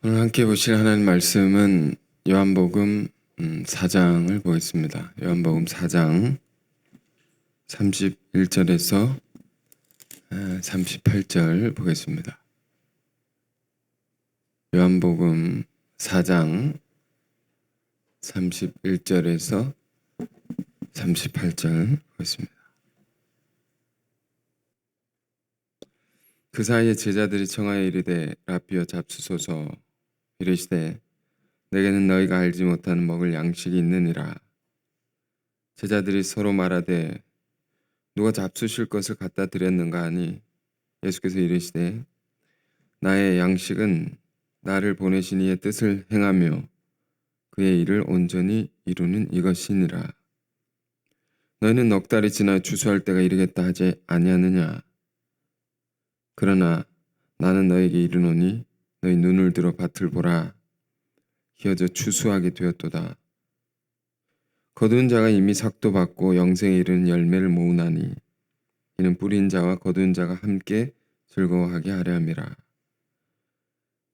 오늘 함께 보실 하나님 말씀은 요한복음 4장을 보겠습니다. 요한복음 4장 31절에서 38절 보겠습니다. 요한복음 4장 31절에서 38절 보겠습니다. 그 사이에 제자들이 청하여 이르되 라삐어 잡수소서. 이르시되 내게는 너희가 알지 못하는 먹을 양식이 있느니라. 제자들이 서로 말하되 누가 잡수실 것을 갖다 드렸는가 하니 예수께서 이르시되 나의 양식은 나를 보내신 이의 뜻을 행하며 그의 일을 온전히 이루는 이것이니라. 너희는 넉 달이 지나 추수할 때가 이르겠다 하지 아니하느냐. 그러나 나는 너희에게 이르노니 너희 눈을 들어 밭을 보라. 기어져 추수하게 되었도다. 거두은 자가 이미 삭도 받고 영생에 이르는 열매를 모으나니 이는 뿌린 자와 거두은 자가 함께 즐거워하게 하려 함이라.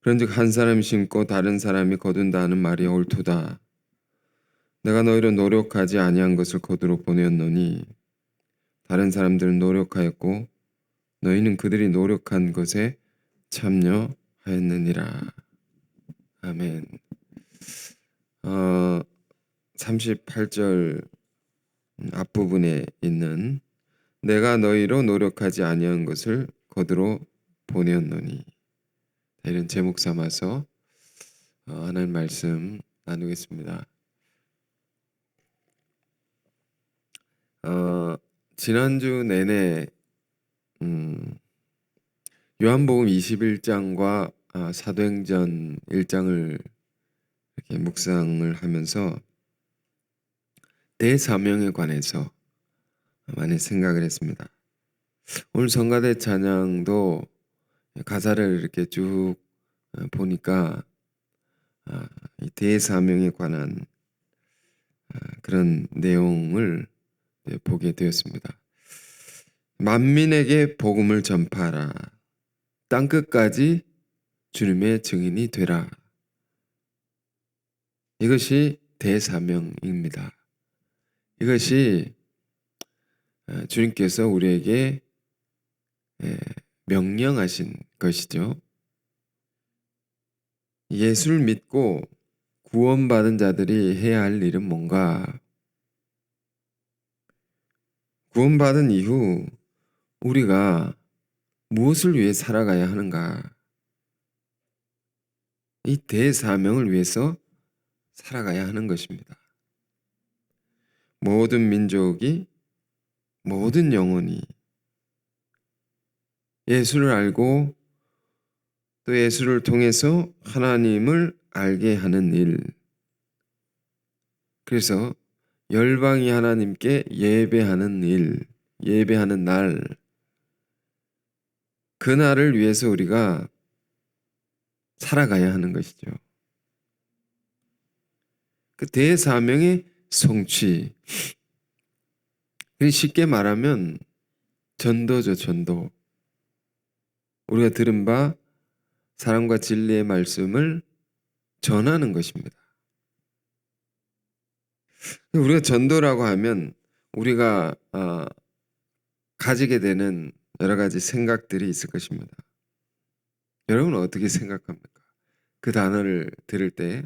그런즉 한 사람이 심고 다른 사람이 거둔다 하는 말이 옳도다. 내가 너희로 노력하지 아니한 것을 거두러 보내었노니 다른 사람들은 노력하였고 너희는 그들이 노력한 것에 참여하였느니라. 아멘. 38절 앞부분에 있는 내가 너희로 노력하지 아니한 것을 거두러 보내었노니, 이런 제목 삼아서 하나님 말씀 나누겠습니다. 지난주 내내 요한복음 21장과 사도행전 1장을 이렇게 묵상을 하면서 대사명에 관해서 많이 생각을 했습니다. 오늘 성가대 찬양도 가사를 이렇게 쭉 보니까 이 대사명에 관한 그런 내용을 보게 되었습니다. 만민에게 복음을 전파하라. 땅끝까지 주님의 증인이 되라. 이것이 대사명입니다. 이것이 주님께서 우리에게 명령하신 것이죠. 예수를 믿고 구원받은 자들이 해야 할 일은 뭔가? 구원받은 이후 우리가 무엇을 위해 살아가야 하는가? 이 대사명을 위해서 살아가야 하는 것입니다. 모든 민족이, 모든 영혼이 예수를 알고 또 예수를 통해서 하나님을 알게 하는 일. 그래서 열방이 하나님께 예배하는 일, 예배하는 날, 그날을 위해서 우리가 살아가야 하는 것이죠. 그 대사명의 성취. 쉽게 말하면 전도죠, 전도. 우리가 들은 바 사랑과 진리의 말씀을 전하는 것입니다. 우리가 전도라고 하면 우리가 가지게 되는 여러 가지 생각들이 있을 것입니다. 여러분은 어떻게 생각합니까? 그 단어를 들을 때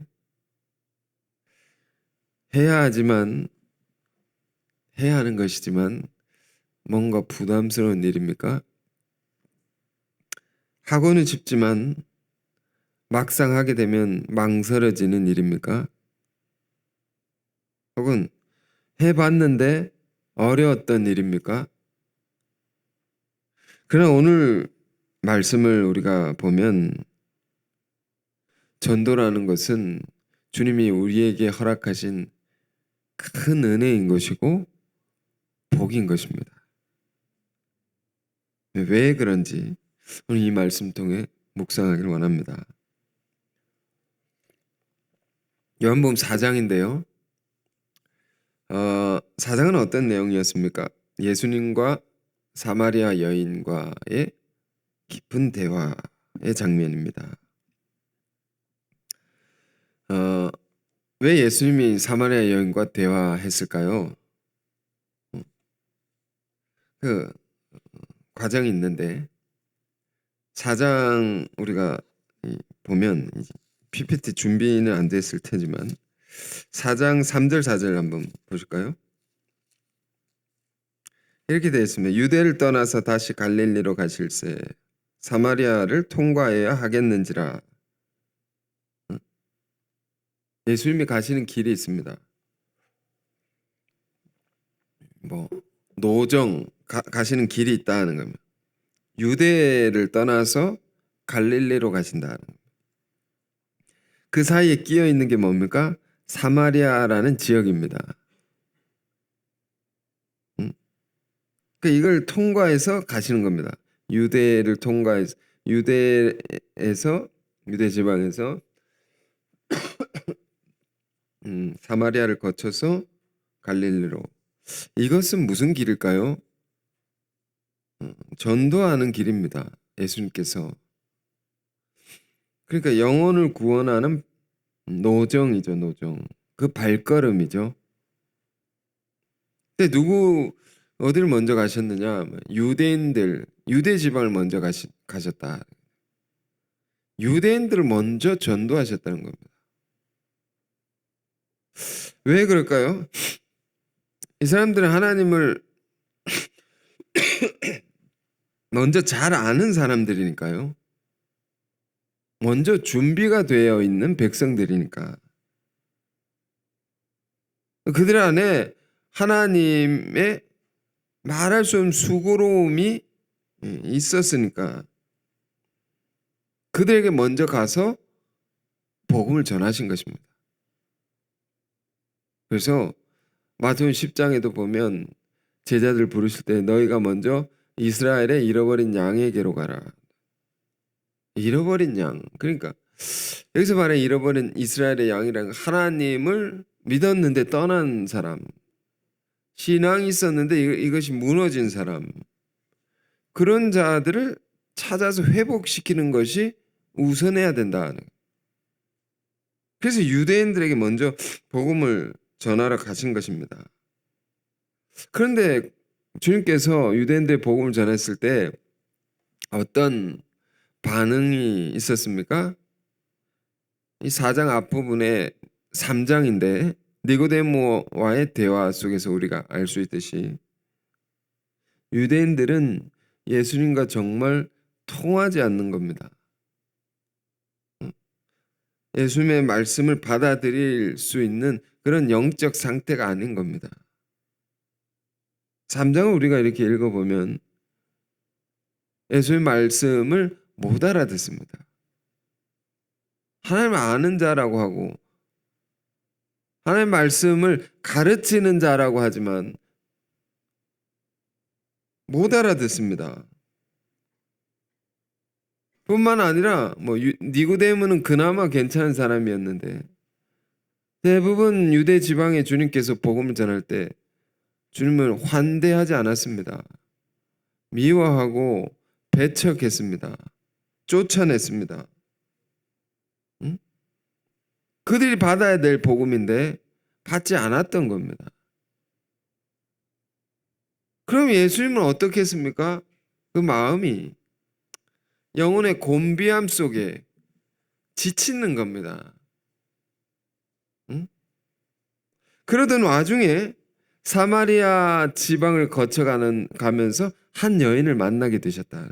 해야 하는 것이지만 뭔가 부담스러운 일입니까? 하고는 싶지만 막상 하게 되면 망설여지는 일입니까? 혹은 해봤는데 어려웠던 일입니까? 그러나 오늘 말씀을 우리가 보면 전도라는 것은 주님이 우리에게 허락하신 큰 은혜인 것이고 복인 것입니다. 왜 그런지 오늘 이 말씀 통해 묵상하기를 원합니다. 요한복음 4장인데요. 4장은 어떤 내용이었습니까? 예수님과 사마리아 여인과의 깊은 대화의 장면입니다. 어, 왜 예수님이 사마리아 여인과 대화했을까요? 그 과정이 있는데 4장 우리가 보면 PPT 준비는 안 됐을 테지만 4장 3절 4절 한번 보실까요? 이렇게 되어 있습니다. 유대를 떠나서 다시 갈릴리로 가실새 사마리아를 통과해야 하겠는지라. 예수님이 가시는 길이 있습니다. 뭐 노정 가시는 길이 있다는 겁니다. 유대를 떠나서 갈릴리로 가신다는 겁니다. 그 사이에 끼어 있는 게 뭡니까? 사마리아라는 지역입니다. 이걸 통과해서 가시는 겁니다. 유대를 통과해서 유대에서 유대 지방에서 사마리아를 거쳐서 갈릴리로. 이것은 무슨 길일까요? 전도하는 길입니다. 예수님께서. 그러니까 영혼을 구원하는 노정이죠, 노정. 그 발걸음이죠. 근데 어디를 먼저 가셨느냐? 유대인들, 유대 지방을 먼저 가셨다. 유대인들을 먼저 전도하셨다는 겁니다. 왜 그럴까요? 이 사람들은 하나님을 먼저 잘 아는 사람들이니까요. 먼저 준비가 되어 있는 백성들이니까. 그들 안에 하나님의 말할 수 없는 수고로움이 있었으니까 그들에게 먼저 가서 복음을 전하신 것입니다. 그래서 마태복음 10장에도 보면 제자들 부르실 때 너희가 먼저 이스라엘의 잃어버린 양에게로 가라. 잃어버린 양. 그러니까 여기서 말하는 잃어버린 이스라엘의 양이란 하나님을 믿었는데 떠난 사람. 신앙이 있었는데 이것이 무너진 사람. 그런 자들을 찾아서 회복시키는 것이 우선해야 된다. 그래서 유대인들에게 먼저 복음을 전하러 가신 것입니다. 그런데 주님께서 유대인들의 복음을 전했을 때 어떤 반응이 있었습니까? 이 4장 앞부분에 3장인데 니고데모와의 대화 속에서 우리가 알 수 있듯이 유대인들은 예수님과 정말 통하지 않는 겁니다. 예수님의 말씀을 받아들일 수 있는 그런 영적 상태가 아닌 겁니다. 3장을 우리가 이렇게 읽어보면 예수님의 말씀을 못 알아듣습니다. 하나님을 아는 자라고 하고 하나님의 말씀을 가르치는 자라고 하지만 못 알아듣습니다. 뿐만 아니라 니고데모는 그나마 괜찮은 사람이었는데 대부분 유대 지방의 주님께서 복음을 전할 때 주님을 환대하지 않았습니다. 미워하고 배척했습니다. 쫓아냈습니다. 그들이 받아야 될 복음인데 받지 않았던 겁니다. 그럼 예수님은 어떻게 했습니까? 그 마음이 영혼의 곤비함 속에 지치는 겁니다. 그러던 와중에 사마리아 지방을 가면서 한 여인을 만나게 되셨다.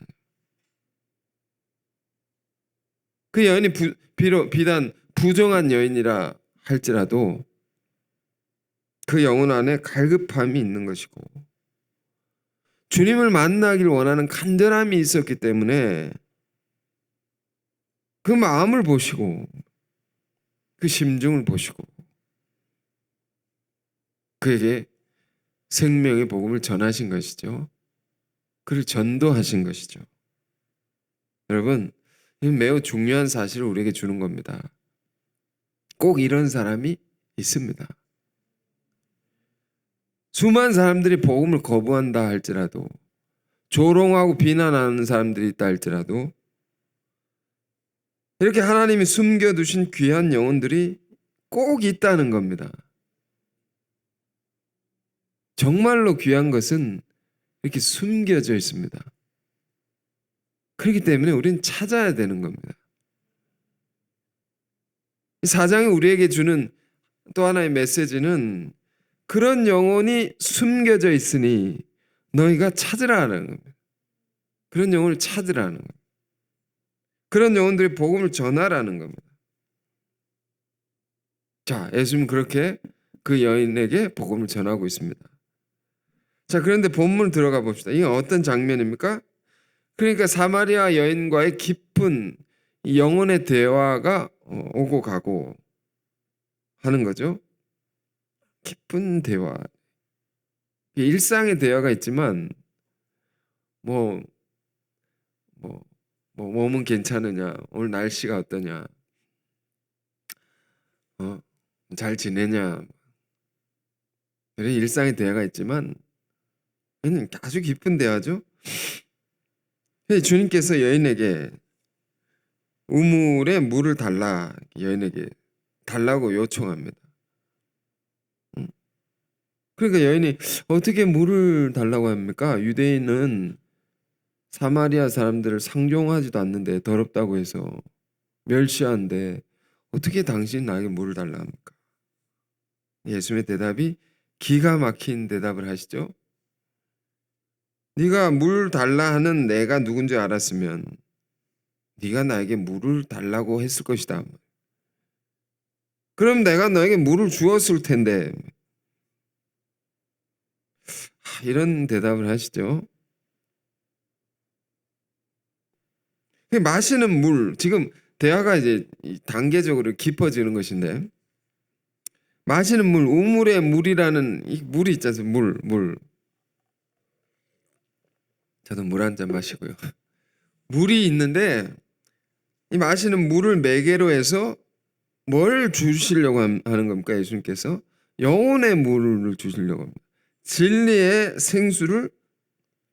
그 여인이 비단 부정한 여인이라 할지라도 그 영혼 안에 갈급함이 있는 것이고 주님을 만나길 원하는 간절함이 있었기 때문에 그 마음을 보시고 그 심중을 보시고 그에게 생명의 복음을 전하신 것이죠. 그를 전도하신 것이죠. 여러분, 매우 중요한 사실을 우리에게 주는 겁니다. 꼭 이런 사람이 있습니다. 수많은 사람들이 복음을 거부한다 할지라도 조롱하고 비난하는 사람들이 있다 할지라도 이렇게 하나님이 숨겨두신 귀한 영혼들이 꼭 있다는 겁니다. 정말로 귀한 것은 이렇게 숨겨져 있습니다. 그렇기 때문에 우리는 찾아야 되는 겁니다. 이 4장이 우리에게 주는 또 하나의 메시지는 그런 영혼이 숨겨져 있으니 너희가 찾으라는 겁니다. 그런 영혼을 찾으라는 겁니다. 그런 영혼들이 복음을 전하라는 겁니다. 자, 예수님은 그렇게 그 여인에게 복음을 전하고 있습니다. 자, 그런데 본문 들어가 봅시다. 이게 어떤 장면입니까? 그러니까 사마리아 여인과의 깊은 영혼의 대화가 오고 가고 하는 거죠. 깊은 대화. 일상의 대화가 있지만 뭐 몸은 괜찮으냐? 오늘 날씨가 어떠냐? 잘 지내냐? 이런 일상의 대화가 있지만 아주 깊은 대화죠. 주님께서 여인에게 우물에 물을 달라, 여인에게 달라고 요청합니다. 그러니까 여인이 어떻게 물을 달라고 합니까? 유대인은 사마리아 사람들을 상종하지도 않는데 더럽다고 해서 멸시하는데 어떻게 당신 나에게 물을 달라 합니까? 예수님의 대답이 기가 막힌 대답을 하시죠. 네가 물 달라 하는 내가 누군지 알았으면 네가 나에게 물을 달라고 했을 것이다. 그럼 내가 너에게 물을 주었을 텐데. 이런 대답을 하시죠. 마시는 물, 지금 대화가 이제 단계적으로 깊어지는 것인데, 마시는 물, 우물의 물이라는 이 물이 있지 않습니까? 물. 저도 물 한 잔 마시고요. 물이 있는데 이 마시는 물을 매개로 해서 뭘 주시려고 하는 겁니까? 예수님께서 영혼의 물을 주시려고 합니다. 진리의 생수를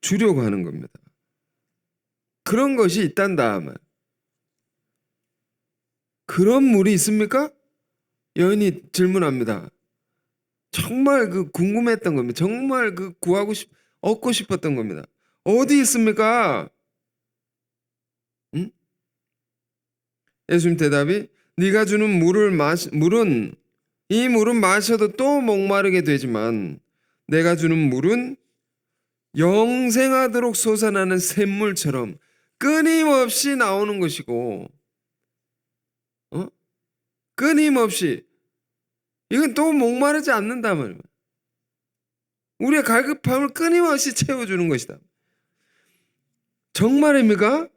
주려고 하는 겁니다. 그런 것이 있단다. 그런 물이 있습니까? 여인이 질문합니다. 정말 궁금했던 겁니다. 정말 얻고 싶었던 겁니다. 어디 있습니까? 응? 예수님 대답이 네가 주는 이 물은 마셔도 또 목마르게 되지만 내가 주는 물은 영생하도록 솟아나는 샘물처럼 끊임없이 나오는 것이고, 끊임없이 이건 또 목마르지 않는다 말이야. 우리의 갈급함을 끊임없이 채워주는 것이다. 정말입니까?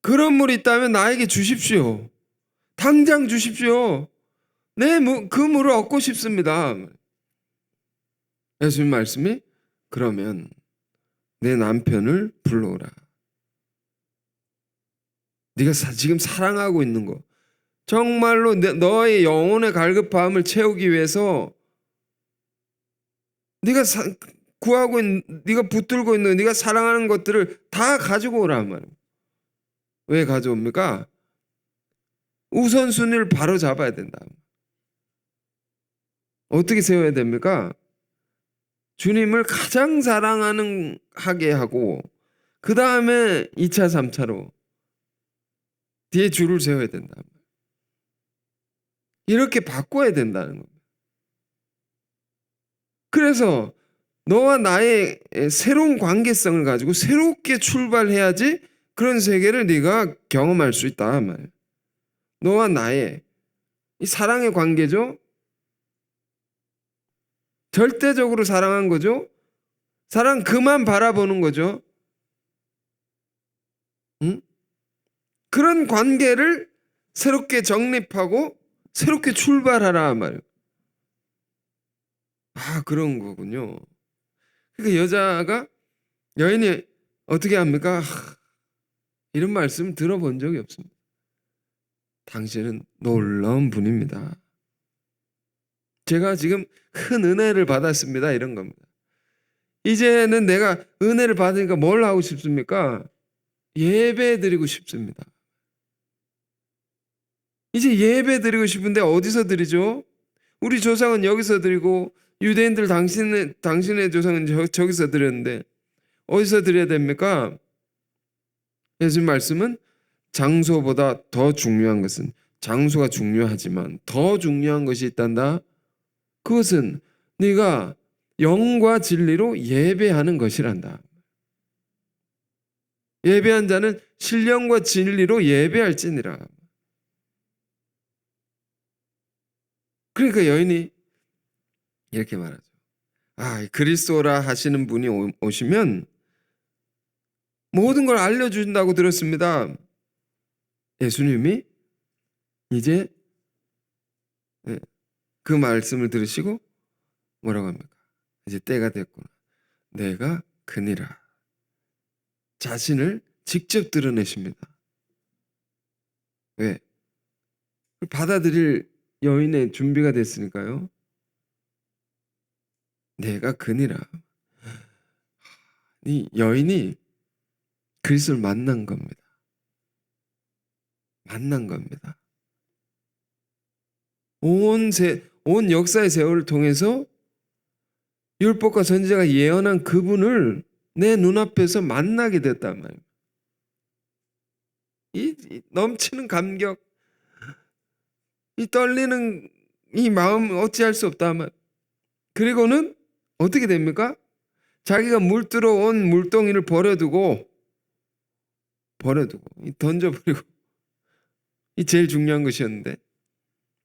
그런 물이 있다면 나에게 주십시오. 당장 주십시오. 그 물을 얻고 싶습니다. 예수님 말씀이 그러면 내 남편을 불러오라. 네가 지금 사랑하고 있는 거, 정말로 너의 영혼의 갈급함을 채우기 위해서 네가 구하고 있는, 네가 붙들고 있는, 네가 사랑하는 것들을 다 가지고 오라 말이야. 왜 가져옵니까? 우선순위를 바로 잡아야 된다. 어떻게 세워야 됩니까? 주님을 가장 하게 하고 그 다음에 2차, 3차로 뒤에 줄을 세워야 된다. 이렇게 바꿔야 된다는 겁니다. 그래서 너와 나의 새로운 관계성을 가지고 새롭게 출발해야지 그런 세계를 네가 경험할 수 있다 말이야. 너와 나의 이 사랑의 관계죠. 절대적으로 사랑한 거죠. 사랑 그만 바라보는 거죠. 응? 그런 관계를 새롭게 정립하고 새롭게 출발하라 말이에요. 그런 거군요. 그러니까 여인이 어떻게 합니까? 이런 말씀 들어본 적이 없습니다. 당신은 놀라운 분입니다. 제가 지금 큰 은혜를 받았습니다. 이런 겁니다. 이제는 내가 은혜를 받으니까 뭘 하고 싶습니까? 예배 드리고 싶습니다. 이제 예배 드리고 싶은데 어디서 드리죠? 우리 조상은 여기서 드리고 유대인들 당신의 조상은 저기서 드렸는데 어디서 드려야 됩니까? 예수님 말씀은 장소보다 더 중요한 것은, 장소가 중요하지만 더 중요한 것이 있단다. 그것은 네가 영과 진리로 예배하는 것이란다. 예배한 자는 신령과 진리로 예배할지니라. 그러니까 여인이 이렇게 말하죠. 그리스도라 하시는 분이 오시면 모든 걸 알려주신다고 들었습니다. 예수님이 이제 그 말씀을 들으시고 뭐라고 합니까? 이제 때가 됐구나. 내가 그니라. 자신을 직접 드러내십니다. 왜? 받아들일 여인의 준비가 됐으니까요. 내가 그니라. 이 여인이 그리스도를 만난 겁니다. 만난 겁니다. 온 역사의 세월을 통해서 율법과 선지자가 예언한 그분을 내 눈앞에서 만나게 됐단 말이에요. 이 넘치는 감격, 이 떨리는 이 마음 어찌할 수 없다 말. 그리고는 어떻게 됩니까? 자기가 물들어 온 물동이를 버려두고 던져버리고, 이 제일 중요한 것이었는데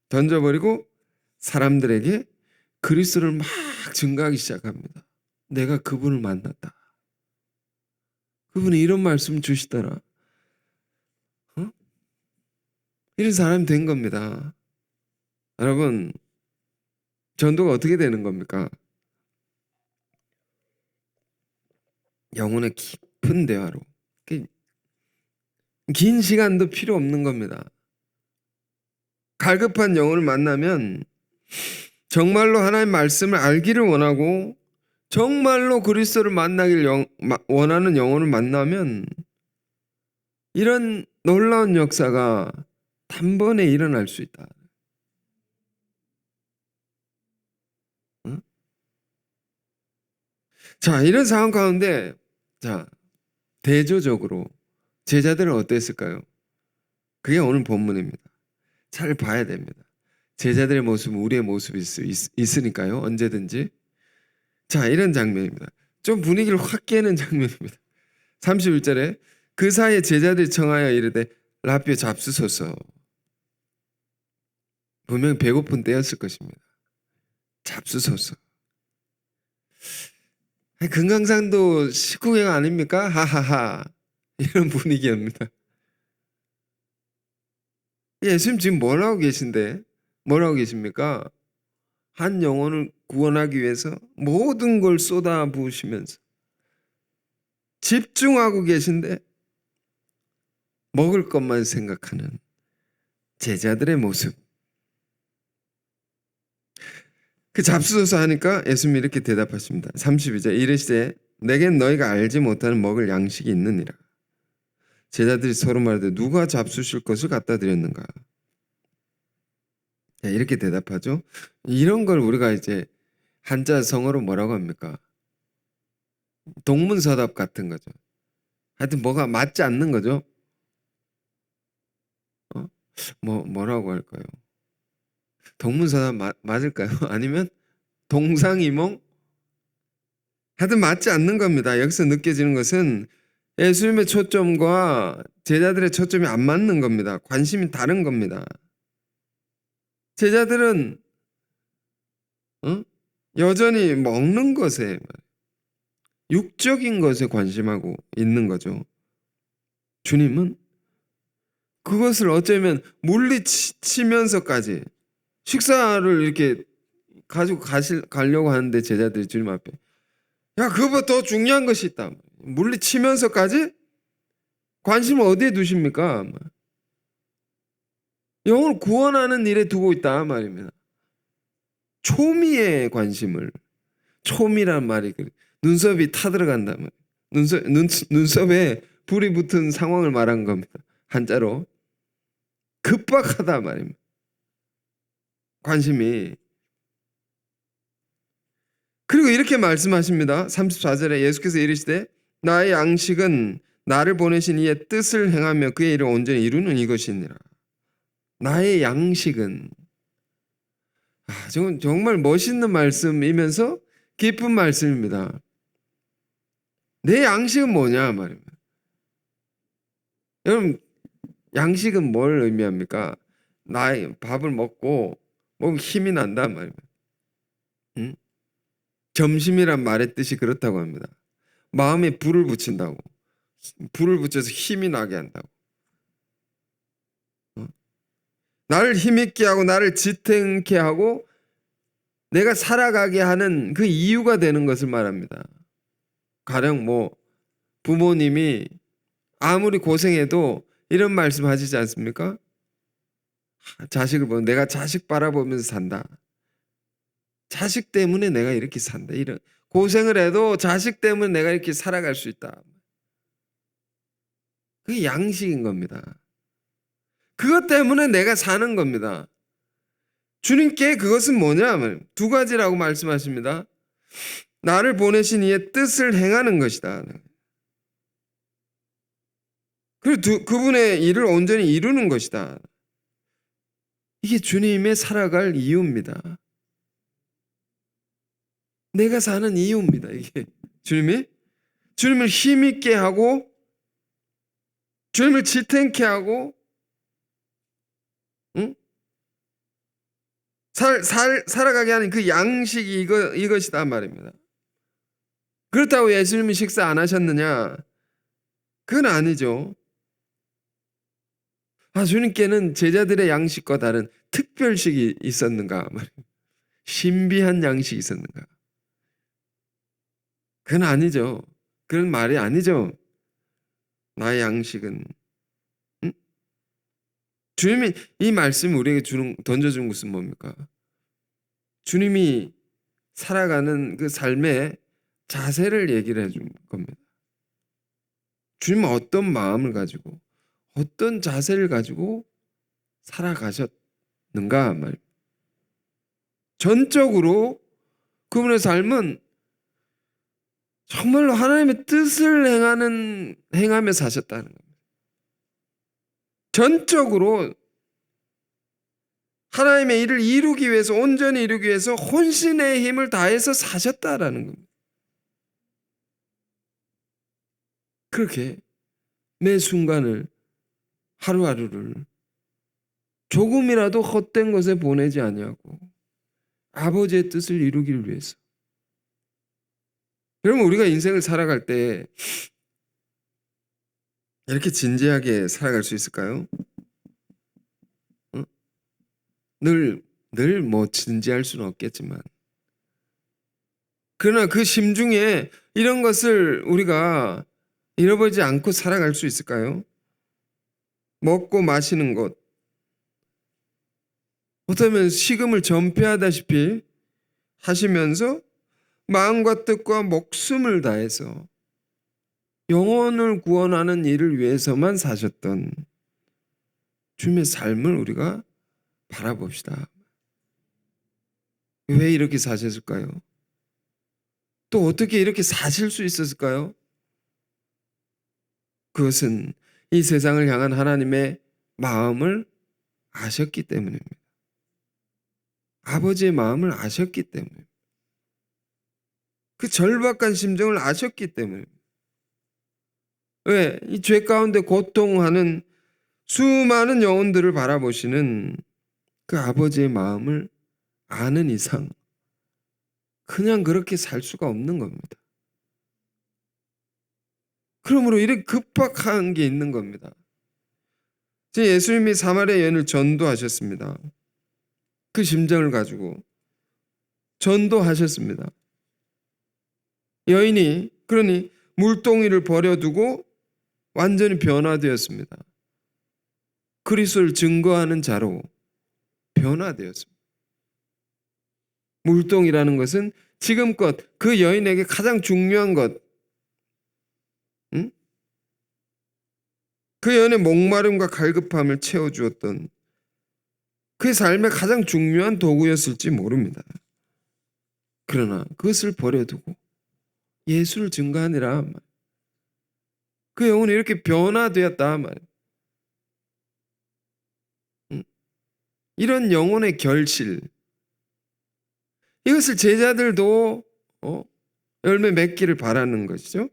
던져버리고 사람들에게 그리스도를 막 증거하기 시작합니다. 내가 그분을 만났다. 그분이 이런 말씀 주시더라. 이런 사람이 된 겁니다. 여러분, 전도가 어떻게 되는 겁니까? 영혼의 깊은 대화로, 긴 시간도 필요 없는 겁니다. 갈급한 영혼을 만나면 정말로 하나님의 말씀을 알기를 원하고 정말로 그리스도를 만나길 원하는 영혼을 만나면 이런 놀라운 역사가 단번에 일어날 수 있다. 응? 자, 이런 상황 가운데 대조적으로 제자들은 어땠을까요? 그게 오늘 본문입니다. 잘 봐야 됩니다. 제자들의 모습은 우리의 모습이 있으니까요. 언제든지. 자, 이런 장면입니다. 좀 분위기를 확 깨는 장면입니다. 31절에 그 사이에 제자들이 청하여 이르되 라삐어 잡수소서. 분명 배고픈 때였을 것입니다. 잡수소서. 금강산도 식후경 아닙니까? 하하하. 이런 분위기입니다. 예수님 지금 뭐라고 계신데? 뭐라고 계십니까? 한 영혼을 구원하기 위해서 모든 걸 쏟아부으시면서 집중하고 계신데 먹을 것만 생각하는 제자들의 모습. 그 잡수소서 하니까 예수님이 이렇게 대답하십니다. 32절 이르시되 내겐 너희가 알지 못하는 먹을 양식이 있느니라. 제자들이 서로 말하되 누가 잡수실 것을 갖다 드렸는가? 이렇게 대답하죠. 이런 걸 우리가 이제 한자 성어로 뭐라고 합니까? 동문서답 같은 거죠. 하여튼 뭐가 맞지 않는 거죠. 뭐라고 할까요? 동문서답 맞을까요? 아니면 동상이몽? 하여튼 맞지 않는 겁니다. 여기서 느껴지는 것은 예수님의 초점과 제자들의 초점이 안 맞는 겁니다. 관심이 다른 겁니다. 제자들은 여전히 먹는 것에, 육적인 것에 관심하고 있는 거죠. 주님은 그것을 어쩌면 물리치면서까지 식사를 이렇게 가지고 가려고 하는데 제자들이 주님 앞에 그거보다 더 중요한 것이 있다. 물리치면서까지 관심을 어디에 두십니까? 영혼을 구원하는 일에 두고 있다 말입니다. 초미의 관심을, 초미란 말이 눈썹이 타들어간다 말이에요. 눈썹에 불이 붙은 상황을 말한 겁니다. 한자로. 급박하다 말입니다. 관심이. 그리고 이렇게 말씀하십니다. 34절에 예수께서 이르시되 나의 양식은 나를 보내신 이의 뜻을 행하며 그의 일을 온전히 이루는 이것이니라. 나의 양식은, 정말 멋있는 말씀이면서 깊은 말씀입니다. 내 양식은 뭐냐 말입니다. 여러분, 양식은 뭘 의미합니까? 나의 밥을 먹고 힘이 난다 말입니다. 응? 점심이란 말의 뜻이 그렇다고 합니다. 마음에 불을 붙인다고. 불을 붙여서 힘이 나게 한다고. 나를 힘있게 하고 나를 지탱케 하고 내가 살아가게 하는 그 이유가 되는 것을 말합니다. 가령 부모님이 아무리 고생해도 이런 말씀 하시지 않습니까? 자식을 보면 내가 자식 바라보면서 산다. 자식 때문에 내가 이렇게 산다. 이런 고생을 해도 자식 때문에 내가 이렇게 살아갈 수 있다. 그게 양식인 겁니다. 그것 때문에 내가 사는 겁니다. 주님께 그것은 뭐냐? 두 가지라고 말씀하십니다. 나를 보내신 이의 뜻을 행하는 것이다. 그리고 그분의 일을 온전히 이루는 것이다. 이게 주님의 살아갈 이유입니다. 내가 사는 이유입니다. 이게 주님을 힘있게 하고 주님을 지탱케 하고 살아가게 하는 그 양식이 이것이다 말입니다. 그렇다고 예수님이 식사 안 하셨느냐? 그건 아니죠. 주님께는 제자들의 양식과 다른 특별식이 있었는가? 신비한 양식이 있었는가? 그건 아니죠. 그런 말이 아니죠. 나의 양식은. 주님이 이 말씀을 우리에게 던져준 것은 뭡니까? 주님이 살아가는 그 삶의 자세를 얘기를 해준 겁니다. 주님은 어떤 마음을 가지고 어떤 자세를 가지고 살아가셨는가 말입니다. 전적으로 그분의 삶은 정말로 하나님의 뜻을 행하며 사셨다는 겁니다. 전적으로 하나님의 일을 이루기 위해서, 온전히 이루기 위해서 혼신의 힘을 다해서 사셨다라는 겁니다. 그렇게 매 순간을, 하루하루를 조금이라도 헛된 것에 보내지 아니하고 아버지의 뜻을 이루기를 위해서. 여러분, 우리가 인생을 살아갈 때 이렇게 진지하게 살아갈 수 있을까요? 늘 진지할 수는 없겠지만, 그러나 그 심중에 이런 것을 우리가 잃어버리지 않고 살아갈 수 있을까요? 먹고 마시는 것, 어쩌면 식음을 전폐하다시피 하시면서 마음과 뜻과 목숨을 다해서 영혼을 구원하는 일을 위해서만 사셨던 주님의 삶을 우리가 바라봅시다. 왜 이렇게 사셨을까요? 또 어떻게 이렇게 사실 수 있었을까요? 그것은 이 세상을 향한 하나님의 마음을 아셨기 때문입니다. 아버지의 마음을 아셨기 때문입니다. 그 절박한 심정을 아셨기 때문입니다. 왜? 이 죄 가운데 고통하는 수많은 영혼들을 바라보시는 그 아버지의 마음을 아는 이상 그냥 그렇게 살 수가 없는 겁니다. 그러므로 이렇게 급박한 게 있는 겁니다. 예수님이 사마리아 여인을 전도하셨습니다. 그 심정을 가지고 전도하셨습니다. 여인이 그러니 물동이를 버려두고 완전히 변화되었습니다. 그리스도를 증거하는 자로 변화되었습니다. 물동이라는 것은 지금껏 그 여인에게 가장 중요한 것, 그 연의 목마름과 갈급함을 채워주었던 그의 삶의 가장 중요한 도구였을지 모릅니다. 그러나 그것을 버려두고 예수를 증거하니라. 그 영혼이 이렇게 변화되었다 말이에요. 이런 영혼의 결실, 이것을 제자들도 열매 맺기를 바라는 것이죠.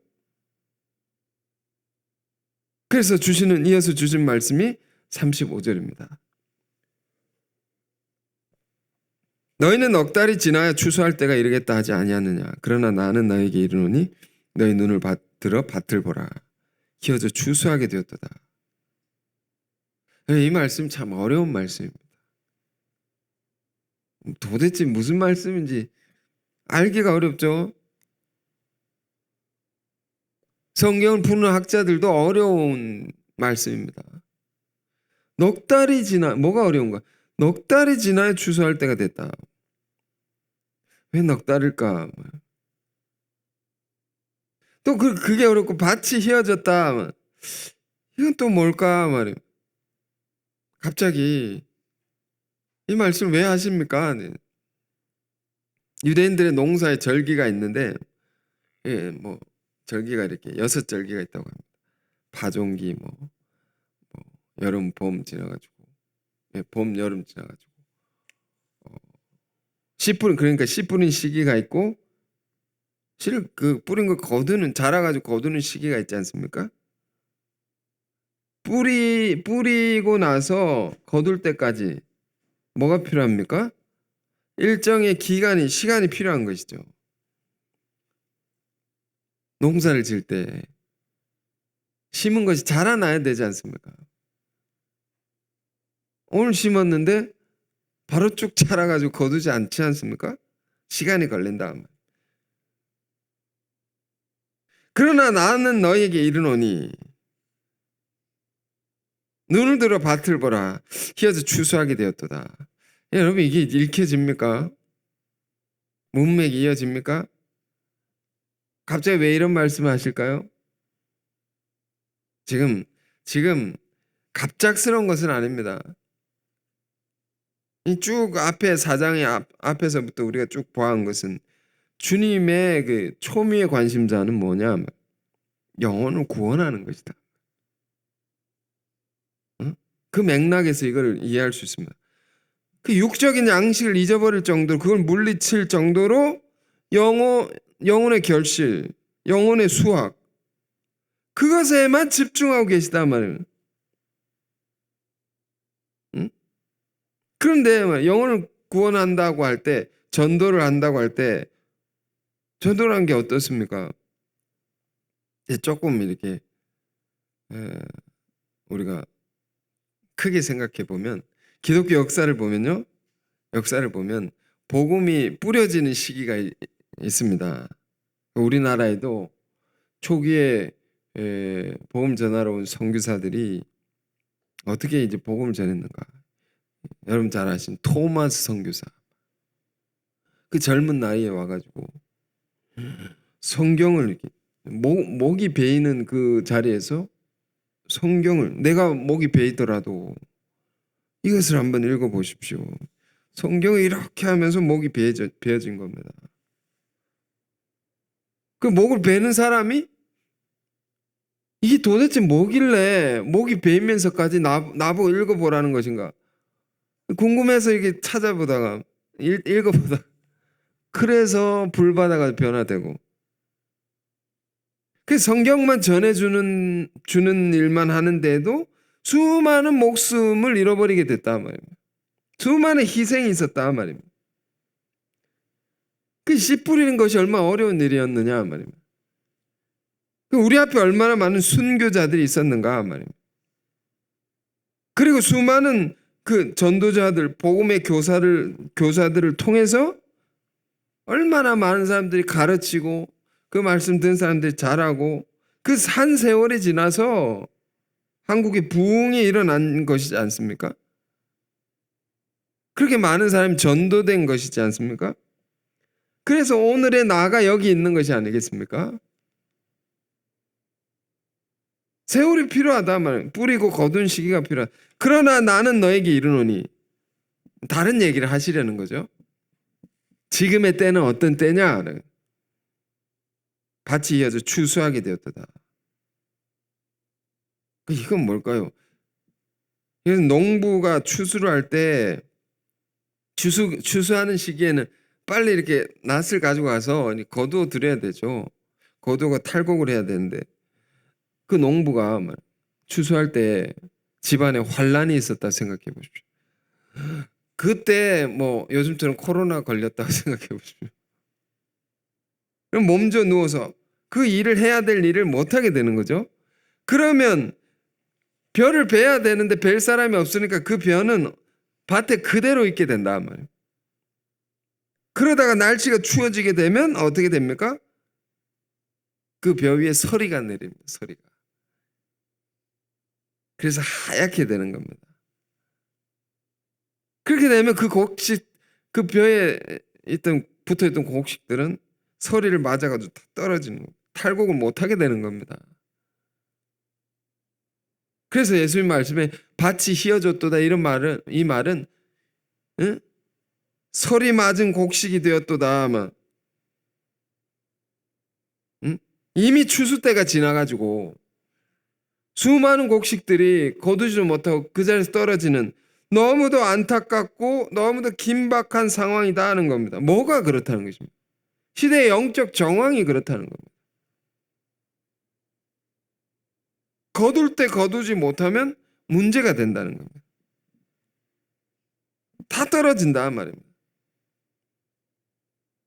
그래서 이어서 주신 말씀이 35절입니다. 너희는 넉 달이 지나야 추수할 때가 이르겠다 하지 아니하느냐. 그러나 나는 너에게 이르노니 너희 눈을 들어 밭을 보라. 기어져 추수하게 되었도다. 이 말씀 참 어려운 말씀입니다. 도대체 무슨 말씀인지 알기가 어렵죠. 성경을 푸는 학자들도 어려운 말씀입니다. 넉 달이 뭐가 어려운가? 넉 달이 지나야 추수할 때가 됐다. 왜 넉 달일까? 또 그게 어렵고 밭이 휘어졌다. 이건 또 뭘까 말이에요. 갑자기 이 말씀을 왜 하십니까? 유대인들의 농사에 절기가 있는데, 뭐 절기가 이렇게 6절기가 있다고 합니다. 파종기, 뭐 여름, 봄 지나가지고, 봄, 여름 지나가지고, 씨 뿌린 시기가 있고, 씨를 뿌린 거 자라가지고 거두는 시기가 있지 않습니까? 뿌리고 나서 거둘 때까지 뭐가 필요합니까? 일정의 시간이 필요한 것이죠. 농사를 지을 때 심은 것이 자라나야 되지 않습니까? 오늘 심었는데 바로 쭉 자라가지고 거두지 않지 않습니까? 시간이 걸린다. 그러나 나는 너에게 이르노니 눈을 들어 밭을 보라. 휘어져 추수하게 되었도다. 여러분, 이게 읽혀집니까? 문맥이 이어집니까? 갑자기 왜 이런 말씀을 하실까요? 지금 갑작스러운 것은 아닙니다. 이 쭉 앞에 4장의 앞에서부터 우리가 쭉 보아한 것은 주님의 그 초미의 관심사는 뭐냐? 영혼을 구원하는 것이다. 그 맥락에서 이걸 이해할 수 있습니다. 그 육적인 양식을 잊어버릴 정도로, 그걸 물리칠 정도로 영혼의 결실, 영혼의 수확, 그것에만 집중하고 계시단 말이에요. 그런데 영혼을 구원한다고 할 때, 전도를 한다고 할 때, 전도를 한 게 어떻습니까? 조금 이렇게 우리가 크게 생각해 보면, 기독교 역사를 보면 복음이 뿌려지는 시기가 있습니다. 우리나라에도 초기에 복음 전하러 온 선교사들이 어떻게 이제 복음을 전했는가? 여러분 잘 아시는 토마스 선교사. 그 젊은 나이에 와가지고 성경을 이렇게 목이 베이는 그 자리에서 성경을, 내가 목이 베이더라도 이것을 한번 읽어보십시오. 성경을 이렇게 하면서 목이 베어진 겁니다. 그 목을 베는 사람이 이게 도대체 뭐길래 목이 베이면서까지 나보고 읽어보라는 것인가? 궁금해서 이렇게 찾아보다가 읽어보다가 그래서 불바다가 변화되고, 그 성경만 전해주는 일만 하는데도 수많은 목숨을 잃어버리게 됐단 말입니다. 수많은 희생이 있었단 말입니다. 그 씨 뿌리는 것이 얼마나 어려운 일이었느냐 말입니다. 우리 앞에 얼마나 많은 순교자들이 있었는가 말입니다. 그리고 수많은 그 전도자들, 복음의 교사들을 통해서 얼마나 많은 사람들이 가르치고 그 말씀 듣는 사람들이 잘하고, 그 산 세월이 지나서 한국에 부흥이 일어난 것이지 않습니까? 그렇게 많은 사람이 전도된 것이지 않습니까? 그래서 오늘의 나가 여기 있는 것이 아니겠습니까? 세월이 필요하다 말. 뿌리고 거둔 시기가 필요하다. 그러나 나는 너에게 이르노니, 다른 얘기를 하시려는 거죠. 지금의 때는 어떤 때냐? 밭이 이어져 추수하게 되었다. 이건 뭘까요? 그래서 농부가 추수를 할 때 추수하는 시기에는 빨리 이렇게 낫을 가지고 가서 거두어 드려야 되죠. 거두어가 탈곡을 해야 되는데, 그 농부가 추수할 때 집안에 환란이 있었다 생각해 보십시오. 그때 뭐 요즘처럼 코로나 걸렸다고 생각해 보십시오. 그럼 몸져 누워서 그 일을 해야 될 일을 못 하게 되는 거죠. 그러면 벼를 베야 되는데 벨 사람이 없으니까 그 벼는 밭에 그대로 있게 된다 말이에요. 그러다가 날씨가 추워지게 되면 어떻게 됩니까? 그 벼 위에 서리가 내립니다. 서리가. 그래서 하얗게 되는 겁니다. 그렇게 되면 그 곡식, 그 벼에 붙어있던 곡식들은 서리를 맞아가지고 떨어지는 겁니다. 탈곡을 못하게 되는 겁니다. 그래서 예수님 말씀에 밭이 휘어졌도다 이 말은 응? 서리 맞은 곡식이 되었도다 아마. 응? 이미 추수 때가 지나가지고 수많은 곡식들이 거두지도 못하고 그 자리에서 떨어지는, 너무도 안타깝고 너무도 긴박한 상황이다 하는 겁니다. 뭐가 그렇다는 것입니다. 시대의 영적 정황이 그렇다는 겁니다. 거둘 때 거두지 못하면 문제가 된다는 겁니다. 다 떨어진다 말입니다.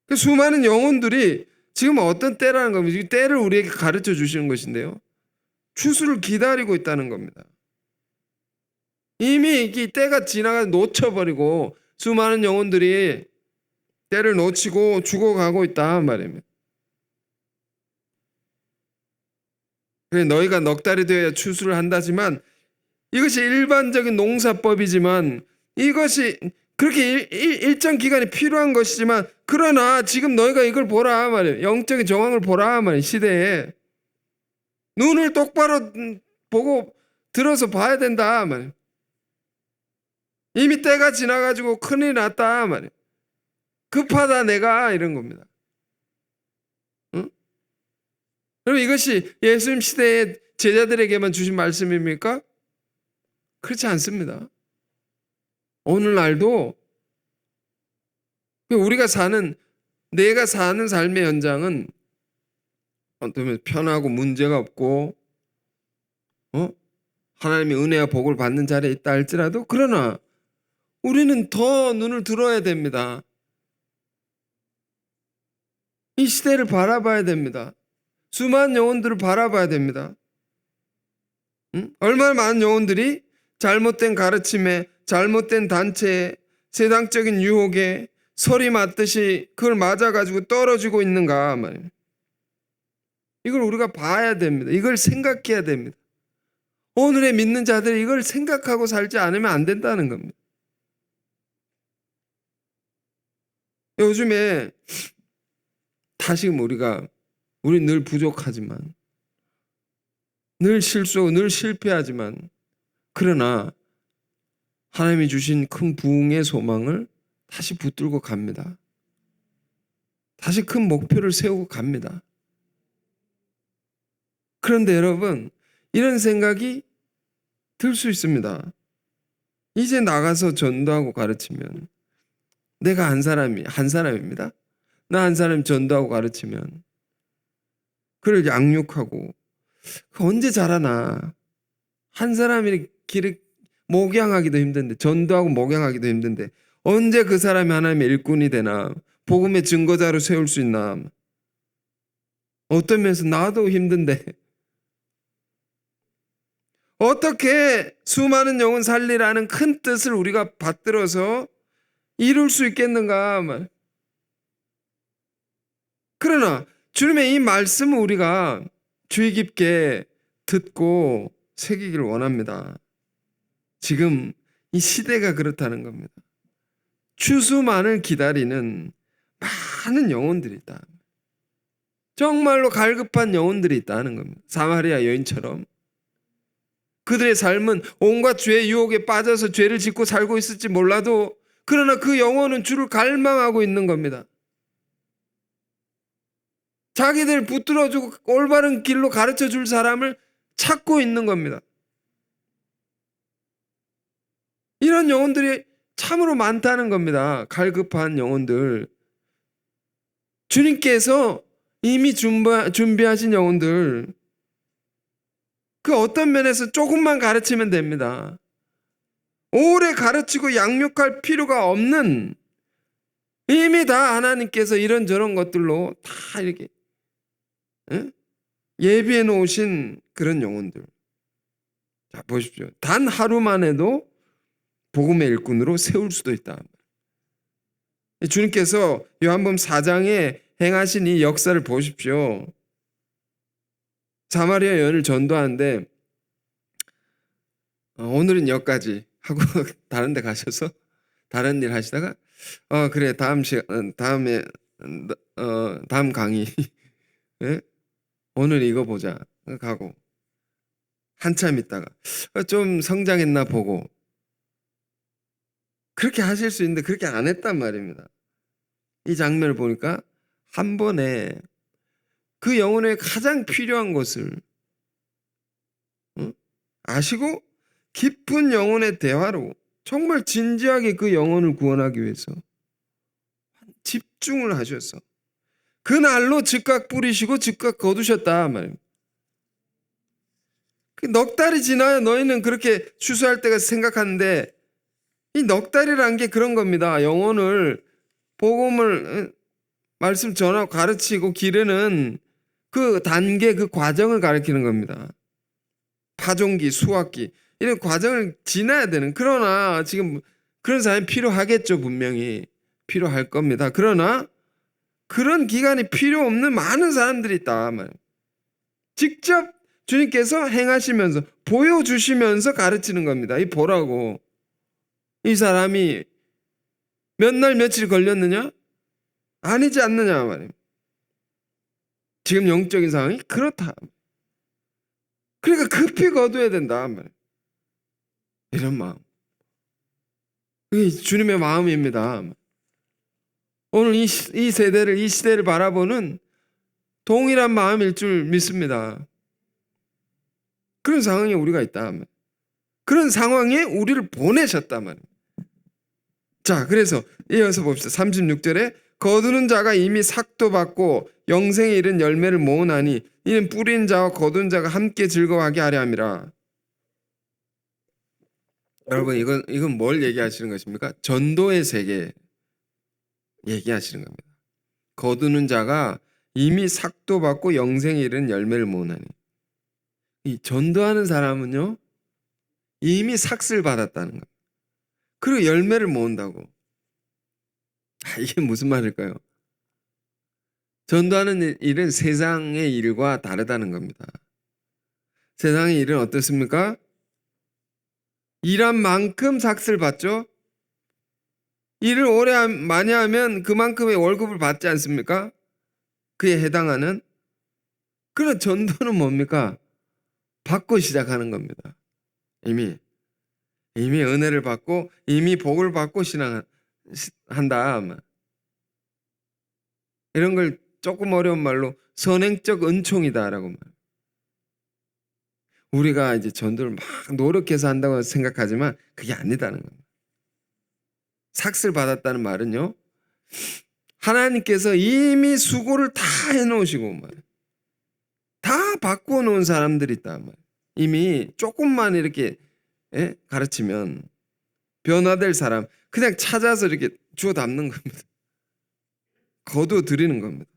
그 수많은 영혼들이 지금 어떤 때라는 겁니다. 이 때를 우리에게 가르쳐 주시는 것인데요. 추수를 기다리고 있다는 겁니다. 이미 이 때가 지나가 놓쳐버리고 수많은 영혼들이 때를 놓치고 죽어가고 있다 말입니다. 그래, 너희가 넉 달이 되어야 추수를 한다지만 이것이 일반적인 농사법이지만 이것이 그렇게 일정 기간이 필요한 것이지만, 그러나 지금 너희가 이걸 보라 말이에요. 영적인 정황을 보라 말이에요. 시대에 눈을 똑바로 보고 들어서 봐야 된다 말이에요. 이미 때가 지나가지고 큰일 났다 말이에요. 급하다 내가 이런 겁니다. 응? 그럼 이것이 예수님 시대의 제자들에게만 주신 말씀입니까? 그렇지 않습니다. 오늘날도 내가 사는 삶의 현장은 어쩌면 편하고 문제가 없고 하나님의 은혜와 복을 받는 자리에 있다 할지라도, 그러나 우리는 더 눈을 들어야 됩니다. 이 시대를 바라봐야 됩니다. 수많은 영혼들을 바라봐야 됩니다. 얼마나 많은 영혼들이 잘못된 가르침에, 잘못된 단체에, 세상적인 유혹에 서리 맞듯이 그걸 맞아가지고 떨어지고 있는가 말이에요. 이걸 우리가 봐야 됩니다. 이걸 생각해야 됩니다. 오늘의 믿는 자들이 이걸 생각하고 살지 않으면 안 된다는 겁니다. 요즘에 다시금 우리 늘 부족하지만, 늘 실수하고 늘 실패하지만, 그러나 하나님이 주신 큰 부흥의 소망을 다시 붙들고 갑니다. 다시 큰 목표를 세우고 갑니다. 그런데 여러분, 이런 생각이 들 수 있습니다. 이제 나가서 전도하고 가르치면 내가 한 사람입니다. 나 한 사람이 전도하고 가르치면 그를 양육하고 언제 자라나. 한 사람이 길을 목양하기도 힘든데, 전도하고 목양하기도 힘든데 언제 그 사람이 하나님의 일꾼이 되나, 복음의 증거자로 세울 수 있나. 어떤 면에서 나도 힘든데 어떻게 수많은 영혼 살리라는 큰 뜻을 우리가 받들어서 이룰 수 있겠는가 말. 그러나 주님의 이 말씀을 우리가 주의 깊게 듣고 새기기를 원합니다. 지금 이 시대가 그렇다는 겁니다. 추수만을 기다리는 많은 영혼들이 있다. 정말로 갈급한 영혼들이 있다는 겁니다. 사마리아 여인처럼 그들의 삶은 온갖 죄의 유혹에 빠져서 죄를 짓고 살고 있을지 몰라도 그러나 그 영혼은 주를 갈망하고 있는 겁니다. 자기들 붙들어주고 올바른 길로 가르쳐줄 사람을 찾고 있는 겁니다. 이런 영혼들이 참으로 많다는 겁니다. 갈급한 영혼들. 주님께서 이미 준비하신 영혼들, 그 어떤 면에서 조금만 가르치면 됩니다. 오래 가르치고 양육할 필요가 없는, 이미 다 하나님께서 이런저런 것들로 다 이렇게 예비해 놓으신 그런 영혼들. 자, 보십시오. 단 하루만 해도 복음의 일꾼으로 세울 수도 있다. 주님께서 요한복음 4장에 행하신 이 역사를 보십시오. 사마리아 여인을 전도하는데 오늘은 여기까지 하고 다른 데 가셔서 다른 일 하시다가 그래 다음에 다음 강의 예? 오늘 이거 보자 가고 한참 있다가 좀 성장했나 보고 그렇게 하실 수 있는데 그렇게 안 했단 말입니다. 이 장면을 보니까 한 번에 그 영혼에 가장 필요한 것을 아시고 깊은 영혼의 대화로 정말 진지하게 그 영혼을 구원하기 위해서 집중을 하셔서 그날로 즉각 뿌리시고 즉각 거두셨다 말입니다. 넉 달이 지나야 너희는 그렇게 추수할 때가 생각하는데 이 넉 달이라는 게 그런 겁니다. 영혼을 복음을 말씀 전하고 가르치고 기르는 그 단계, 그 과정을 가르치는 겁니다. 파종기, 수확기 이런 과정을 지나야 되는. 그러나 지금 그런 사람이 필요하겠죠. 분명히 필요할 겁니다. 그러나 그런 기간이 필요 없는 많은 사람들이 있다. 직접 주님께서 행하시면서 보여주시면서 가르치는 겁니다. 이 보라고. 이 사람이 몇 날 며칠 걸렸느냐? 아니지 않느냐 말입니다. 지금 영적인 상황이 그렇다. 그러니까 급히 거둬야 된다 말이에요. 이런 마음. 이게 주님의 마음입니다. 오늘 이 세대를, 이 시대를 바라보는 동일한 마음일 줄 믿습니다. 그런 상황에 우리가 있다. 그런 상황에 우리를 보내셨다 말이에요. 자, 그래서 이어서 봅시다. 36절에 거두는 자가 이미 삭도 받고 영생에 이른 열매를 모으나니 이는 뿌린 자와 거둔 자가 함께 즐거워하게 하려 함이라. 여러분 이건 뭘 얘기하시는 것입니까? 전도의 세계 얘기하시는 겁니다. 거두는 자가 이미 삭도 받고 영생에 이른 열매를 모으나니. 이 전도하는 사람은요 이미 삭을 받았다는 거예요. 그리고 열매를 모은다고. 이게 무슨 말일까요? 전도하는 일은 세상의 일과 다르다는 겁니다. 세상의 일은 어떻습니까? 일한 만큼 삭을 받죠. 일을 오래 많이 하면 그만큼의 월급을 받지 않습니까? 그에 해당하는. 그런 전도는 뭡니까? 받고 시작하는 겁니다. 이미 은혜를 받고 이미 복을 받고 신앙한다. 이런 걸 조금 어려운 말로 선행적 은총이다라고 말해요. 우리가 이제 전도를 막 노력해서 한다고 생각하지만 그게 아니다는 겁니다. 삭을 받았다는 말은요. 하나님께서 이미 수고를 다 해놓으시고 다 바꿔놓은 사람들이 있다. 이미 조금만 이렇게 가르치면 변화될 사람 그냥 찾아서 이렇게 주워 담는 겁니다. 거두어 드리는 겁니다.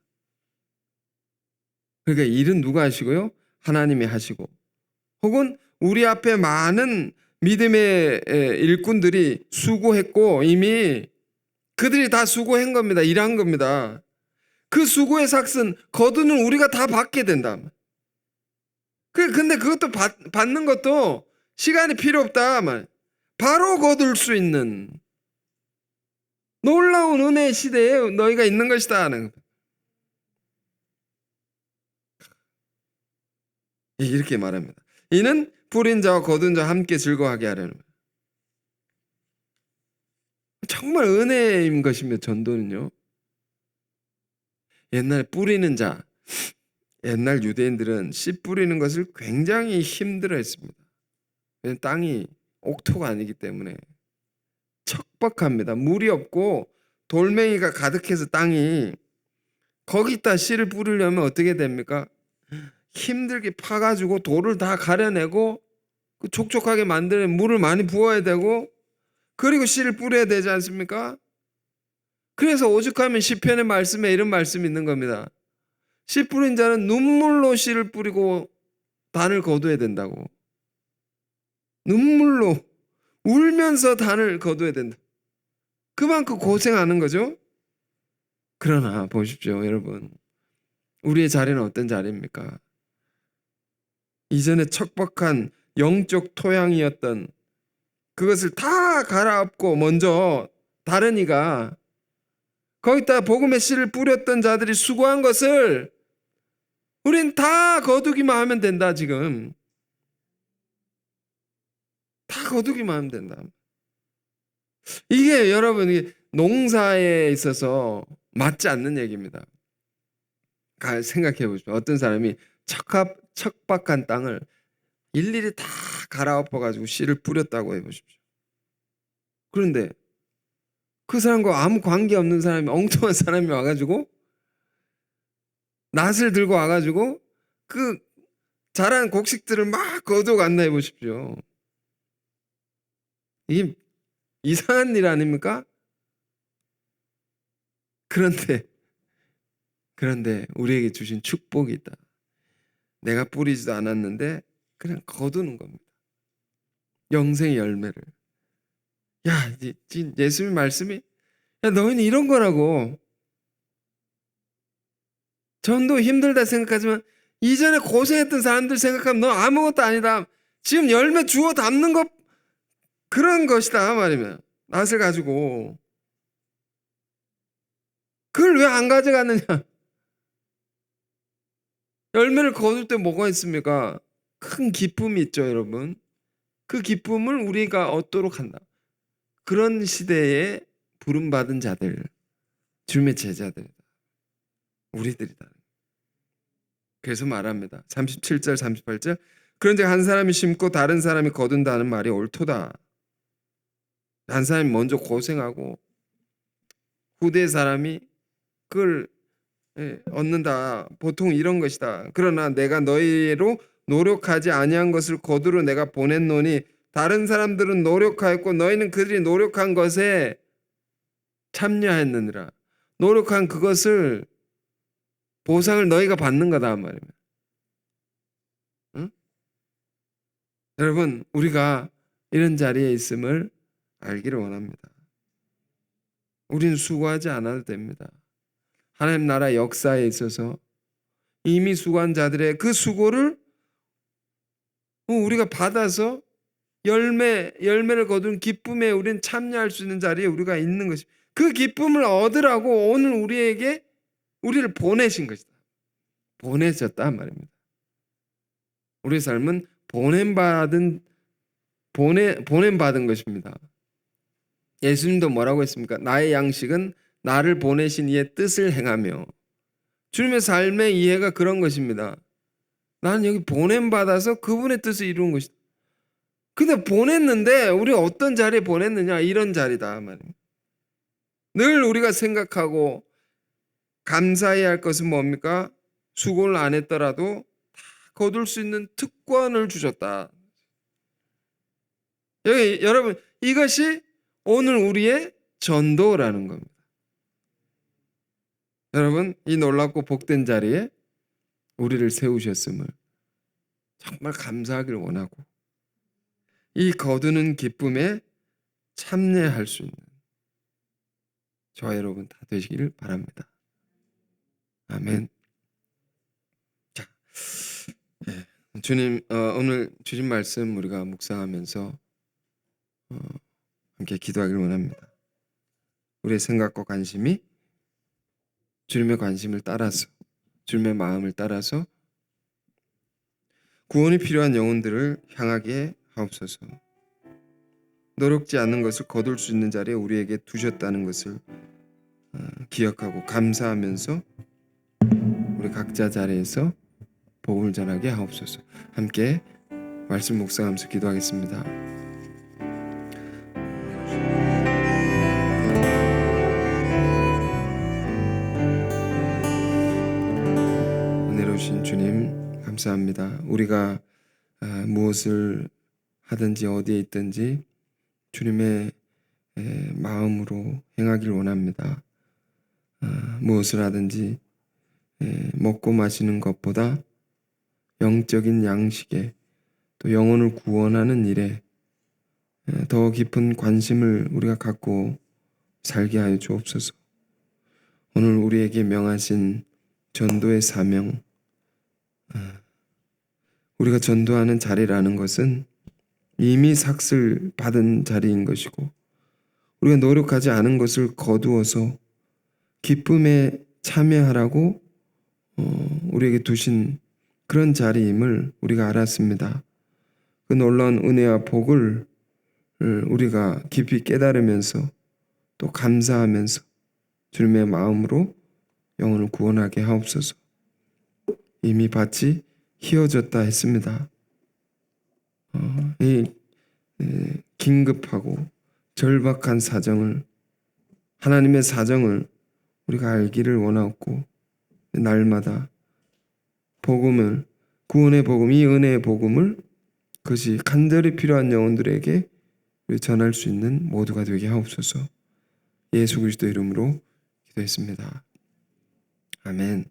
그러니까 일은 누가 하시고요? 하나님이 하시고 혹은 우리 앞에 많은 믿음의 일꾼들이 수고했고 이미 그들이 다 수고한 겁니다. 일한 겁니다. 그 수고의 삭은 거두는 우리가 다 받게 된다. 근데 그것도 받는 것도 시간이 필요 없다. 바로 거둘 수 있는 놀라운 은혜의 시대에 너희가 있는 것이다 하는 겁니다. 이렇게 말합니다. 이는 뿌린 자와 거둔 자와 함께 즐거워하게 하려는 거예요. 정말 은혜인 것입니다. 전도는요. 옛날 뿌리는 자, 옛날 유대인들은 씨 뿌리는 것을 굉장히 힘들어했습니다. 땅이 옥토가 아니기 때문에 척박합니다. 물이 없고 돌멩이가 가득해서 땅이 거기다 씨를 뿌리려면 어떻게 됩니까? 힘들게 파가지고 돌을 다 가려내고 그 촉촉하게 만드는 물을 많이 부어야 되고 그리고 씨를 뿌려야 되지 않습니까? 그래서 오죽하면 시편의 말씀에 이런 말씀이 있는 겁니다. 씨 뿌린 자는 눈물로 씨를 뿌리고 단을 거둬야 된다고. 눈물로 울면서 단을 거둬야 된다. 그만큼 고생하는 거죠. 그러나 보십시오, 여러분. 우리의 자리는 어떤 자리입니까? 이전에 척박한 영적 토양이었던 그것을 다 갈아엎고 먼저 다른 이가 거기다 복음의 씨를 뿌렸던 자들이 수고한 것을 우린 다 거두기만 하면 된다. 지금 다 거두기만 하면 된다. 이게 여러분 농사에 있어서 맞지 않는 얘기입니다. 생각해 보십시오. 어떤 사람이 척박한 땅을 일일이 다 갈아엎어 가지고 씨를 뿌렸다고 해보십시오. 그런데 그 사람과 아무 관계 없는 사람이, 엉뚱한 사람이 와가지고 낫을 들고 와가지고 그 자란 곡식들을 막 거둬간다 해보십시오. 이게 이상한 일 아닙니까? 그런데 우리에게 주신 축복이 있다. 내가 뿌리지도 않았는데 그냥 거두는 겁니다. 영생의 열매를. 야, 예수님 말씀이 야, 너희는 이런 거라고. 전도 힘들다 생각하지만 이전에 고생했던 사람들 생각하면 너 아무것도 아니다. 지금 열매 주워 담는 것 그런 것이다 말이면 낫을 가지고 그걸 왜 안 가져가느냐. 열매를 거둘 때 뭐가 있습니까? 큰 기쁨이 있죠, 여러분. 그 기쁨을 우리가 얻도록 한다. 그런 시대에 부름받은 자들, 주님의 제자들이다. 우리들이다. 그래서 말합니다. 37절 38절 그런즉 한 사람이 심고 다른 사람이 거둔다는 말이 옳도다. 한 사람이 먼저 고생하고 후대 사람이 그걸 얻는다. 보통 이런 것이다. 그러나 내가 너희로 노력하지 아니한 것을 거두러 내가 보냈노니 다른 사람들은 노력하였고 너희는 그들이 노력한 것에 참여했느니라. 노력한 그것을 보상을 너희가 받는 거다 말입니다. 응? 여러분 우리가 이런 자리에 있음을 알기를 원합니다. 우리는 수고하지 않아도 됩니다. 하나님 나라 역사에 있어서 이미 수고한 자들의 그 수고를 우리가 받아서 열매를 거둔 기쁨에 우리는 참여할 수 있는 자리에 우리가 있는 것입니다. 그 기쁨을 얻으라고 오늘 우리를 보내신 것이다. 보내셨다 말입니다. 우리 삶은 보냄받은 것입니다. 예수님도 뭐라고 했습니까? 나의 양식은 나를 보내신 이의 뜻을 행하며. 주님의 삶의 이해가 그런 것입니다. 나는 여기 보냄받아서 그분의 뜻을 이루는 것이다. 근데 보냈는데 우리가 어떤 자리에 보냈느냐? 이런 자리다 말입니다. 늘 우리가 생각하고 감사해야 할 것은 뭡니까? 수고를 안 했더라도 다 거둘 수 있는 특권을 주셨다. 여러분 이것이 오늘 우리의 전도라는 겁니다. 여러분 이 놀랍고 복된 자리에 우리를 세우셨음을 정말 감사하기를 원하고 이 거두는 기쁨에 참여할 수 있는 저와 여러분 다 되시기를 바랍니다. 아멘. 자, 주님 오늘 주신 말씀 우리가 묵상하면서 함께 기도하기를 원합니다. 우리의 생각과 관심이 주님의 관심을 따라서 주님의 마음을 따라서 구원이 필요한 영혼들을 향하게 하옵소서. 노력지 않는 것을 거둘 수 있는 자리에 우리에게 두셨다는 것을 기억하고 감사하면서 우리 각자 자리에서 복음을 전하게 하옵소서. 함께 말씀 묵상하면서 기도하겠습니다. 은혜로우신 주님 감사합니다. 우리가 무엇을 하든지 어디에 있든지 주님의 마음으로 행하길 원합니다. 무엇을 하든지 먹고 마시는 것보다 영적인 양식에 또 영혼을 구원하는 일에 더 깊은 관심을 우리가 갖고 살게 하여 주옵소서. 오늘 우리에게 명하신 전도의 사명, 우리가 전도하는 자리라는 것은 이미 삭슬 받은 자리인 것이고 우리가 노력하지 않은 것을 거두어서 기쁨에 참여하라고 우리에게 두신 그런 자리임을 우리가 알았습니다. 그 놀라운 은혜와 복을 우리가 깊이 깨달으면서 또 감사하면서 주님의 마음으로 영혼을 구원하게 하옵소서. 이미 밭이 희어졌다 했습니다. 이 긴급하고 절박한 사정을, 하나님의 사정을 우리가 알기를 원하고 날마다 복음을, 구원의 복음, 이 은혜의 복음을 그것이 간절히 필요한 영혼들에게 전할 수 있는 모두가 되게 하옵소서. 예수 그리스도 이름으로 기도했습니다. 아멘.